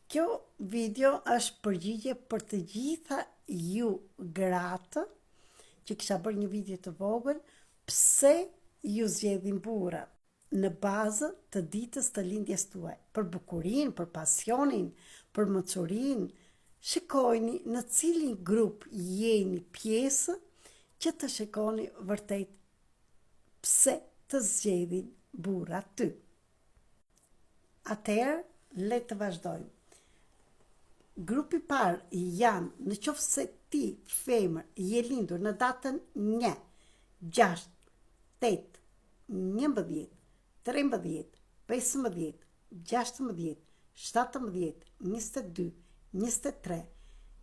Kjo video është përgjigje për të gjitha ju gratë që kisha bërë një video të vogël pse ju zgjedhin burra në bazë të ditës të lindjes tuaj, për bukurinë, për pasionin, për moçurinë. Shikojni në cilin grup jeni pjesë që të shikoni vërtet pse të zgjedhin burra ty. Atëherë, le të vazhdojmë. Grupi parë janë në qoftë se ti, femër, je lindur në datën 1, 6, 8, 11, 13, 15, 16, 17, 22, 23,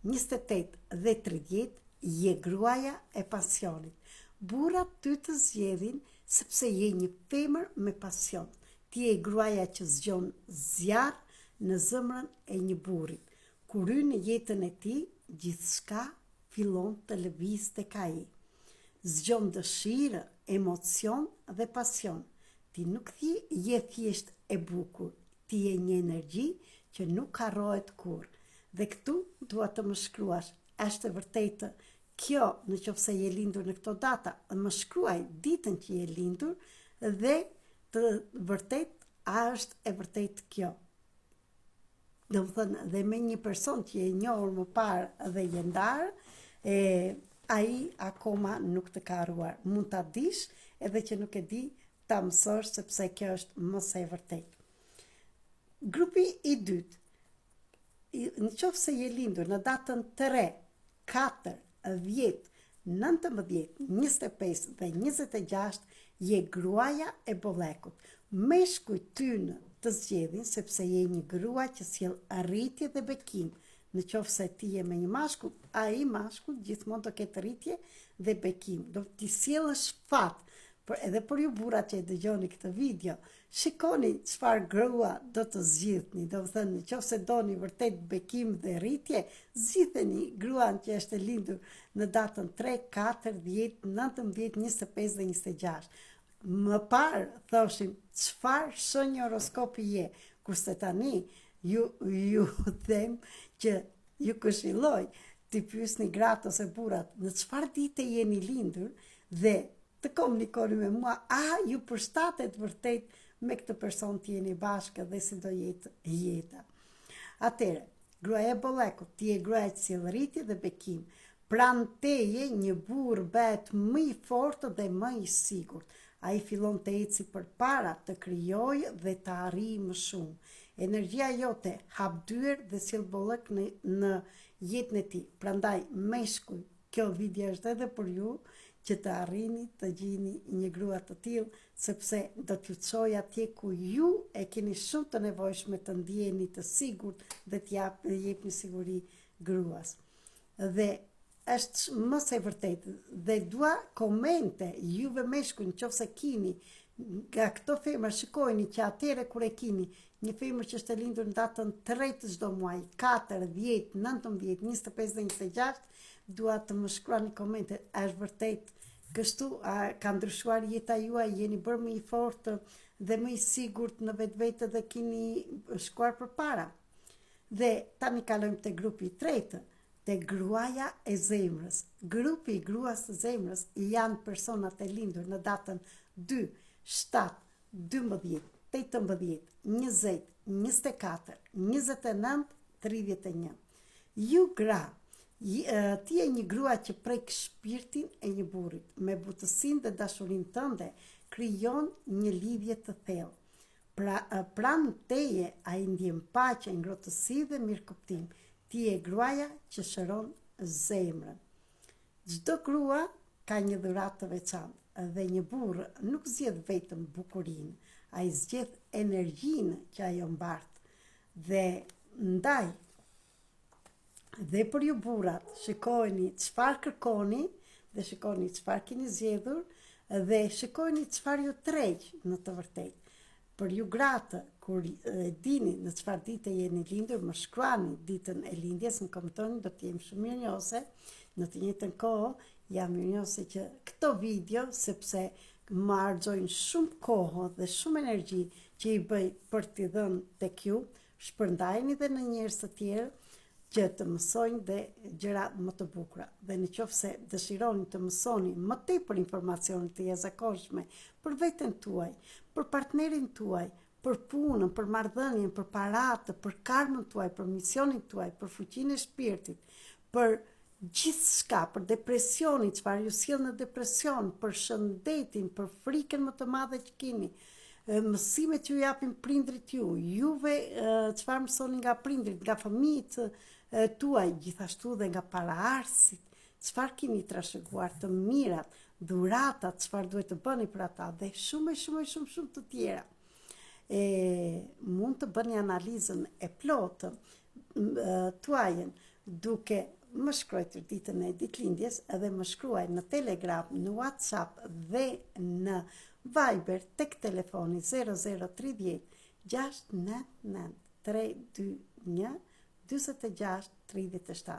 28 dhe 30, je gruaja e pasionit. Burrat ty të zgjedhin sepse je një femër me pasion. Ti je gruaja që zgjon zjarr në zemrën e një burri. Kur hyn në jetën e tij, gjithçka fillon të lëviz tek ai. Zgjon dëshirë, emocion dhe pasion. Ti nuk je thjesht e bukur, ti je një energji që nuk harrohet kurrë. Dhe këtu dua të më shkruash, është e vërtetë kjo në qoftë se je lindur në këto data, më shkruaj ditën që je lindur dhe të vërtet a është e vërtet kjo. Do më thënë, dhe me një person që je njohur më parë dhe je ndarë, ai akoma nuk të ka harruar. Mund ta dish edhe që nuk e di ta mësosh sepse kjo është mos e vërtet. Grupi i dytë, në qoftë se je lindur në datën 3, 4, 10, 19, 25 dhe 26, je gruaja e bollekut. Meshkujt tynë të zgjedhin sepse je një grua që sjell arritje dhe bekim. Në qoftë se ti je me një mashkull, ai mashkull gjithmonë do ketë arritje dhe bekim. Do t'i sjellësh fat. Edhe për ju burrat që e dëgjoni këtë video, shikoni çfarë grua do të zgjidhni. Do të thënë, nëse doni vërtet bekim dhe rritje, zgjidheni gruan që është e lindur në datën 3, 4, 10, 19, 25 dhe 26. Më parë thoshim çfarë shenjë horoskopi je, kurse tani ju them që ju këshilloj t'i pyesni gratë ose burrat në çfarë dite jeni lindur dhe të komunikoni me mua, ju përshtatet vërtet me këtë person të jeni bashkë dhe si do jetë jeta. Atëre, gruaja e bollekut, ti je gruaja që sjell rritje dhe bekim. Pranë teje një burr bëhet më i fortë dhe më i sigurt. Ai fillon të eci përpara, të krijojë dhe të arrijë më shumë. Energjia jote hap dyer dhe sjell bollek në jetën e tij. Prandaj meshkuj, kjo video është edhe për ju që të arrini të gjini një grua të tillë, sepse do t'ju çojë atje ku ju e keni shumë të nevojshme të ndjeni të sigurt dhe t'jepni siguri gruas. Dhe është mos e vërtetë dhe dua komente juve meshkuj nëse kini nga këto femra, shikojni që atëre kur e kini një femër që është e lindur në datën 3 të çdo muaji, 4, 10, 19, 25 dhe 26, dua të më shkruani komente, a është vërtet kështu, a ka ndryshuar jeta juaj, jeni bërë më i fortë dhe më i sigurt në vetvete dhe keni shkuar përpara. Dhe tani kalojmë te grupi i tretë, te gruaja e zemrës. Grupi i gruas të zemrës janë personat e lindur në datën 2, 7, 12, 18, 20, 24, 29, 31. Ju gra, ti je një grua që prek shpirtin e një burrit. Me butësinë dhe dashurinë tënde krijon një lidhje të thellë. Pranë teje ai ndjen paqe, ngrohtësi dhe mirëkuptim. Ti je gruaja që shëron zemrën. Çdo grua ka një dhuratë të veçantë dhe një burr nuk zgjedh vetëm bukurinë, ai zgjedh energjinë që ajo mbart. Dhe ndaj dhe për ju burrat, shikojni çfarë kërkoni dhe shikojni çfarë keni zgjedhur dhe shikojni çfarë ju tërheq në të vërtetë. Për ju gratë, kur dini në çfarë dite jeni lindur, më shkruani ditën e lindjes, më komentoni, do të jem shumë mirënjohëse. Në të njëjtën kohë, jam mirënjohëse që këto video, sepse më harxojnë shumë kohë dhe shumë energji që i bëj për t'i dhënë tek ju, shpërndajeni dhe në njerëz të tjerë që të mësojnë dhe gjëra më të bukura. Dhe në qoftë se dëshironi të mësoni më tepër informacione të jashtëzakonshme për veten tuaj, për partnerin tuaj, për punën, për marrëdhënien, për paratë, për karmën tuaj, për misionin tuaj, për fuqinë e shpirtit, për gjithçka, për depresionin, çfarë ju sjell në depresion, për shëndetin, për frikën më të madhe që keni, mësimet që ju japin prindrit juve çfarë mësoni nga prindrit, nga fëmijët tuaj, gjithashtu dhe nga paraardhësit, çfarë keni trashëguar të mirat, dhuratat, çfarë duhet të bëni për ata dhe shumë të tjera. Mund të bëni analizën e plotë tuajën duke më shkruar ditën e ditëlindjes edhe më shkruaj në Telegram, në WhatsApp dhe në Viber tek telefoni 0030 699 321 4637.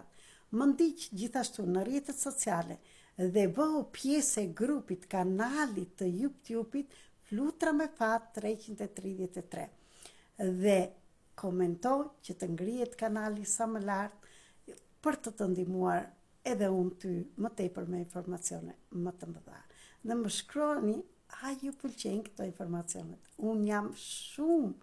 Më ndiq gjithashtu në rrjetet sociale dhe bëhu pjesë e grupit kanalit të YouTube-it Flutra me Fat 333 dhe komentoj që të ngrihet kanali sa më lart për të ndihmuar edhe unë ty më tepër me informacione më të mëdha. Dhe më shkruani a ju pëlqejnë këto informacionet. Unë jam shumë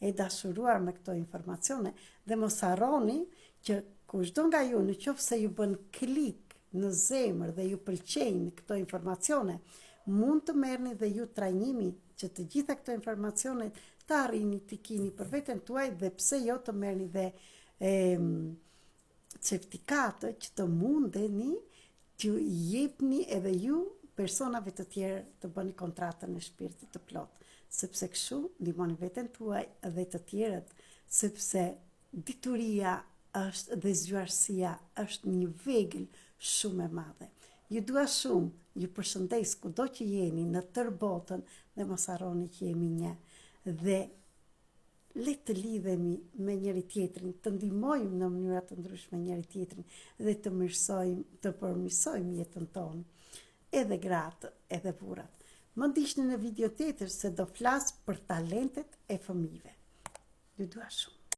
e dashuruar me këto informacione dhe mos harroni që kushdo nga ju, në qoftë se ju bën klik në zemër dhe ju pëlqejnë këto informacione, mund të merrni dhe ju trajnimi që të gjitha këto informacione të arrini të keni për veten tuaj dhe pse jo të merrni dhe certifikate që të mundeni që jepni edhe ju personave të tjerë të bëni kontratën e shpirtit të plot, sepse kështu ndihmoni veten tuaj dhe të tjerët, sepse dituria është dhe zgjuarësia është një vegël shumë e madhe. Ju dua shumë, ju përshëndes kudo që jeni në tërë botën dhe mos harroni që jemi një dhe le të lidhemi me njëri tjetrin, të ndihmojmë në mënyra të ndryshme njëri tjetrin dhe të përmirësojmë jetën tonë, edhe gratë, edhe burrat. Më ndiqni në video tjetër se do flas për talentet e fëmijëve. Ju dua shumë.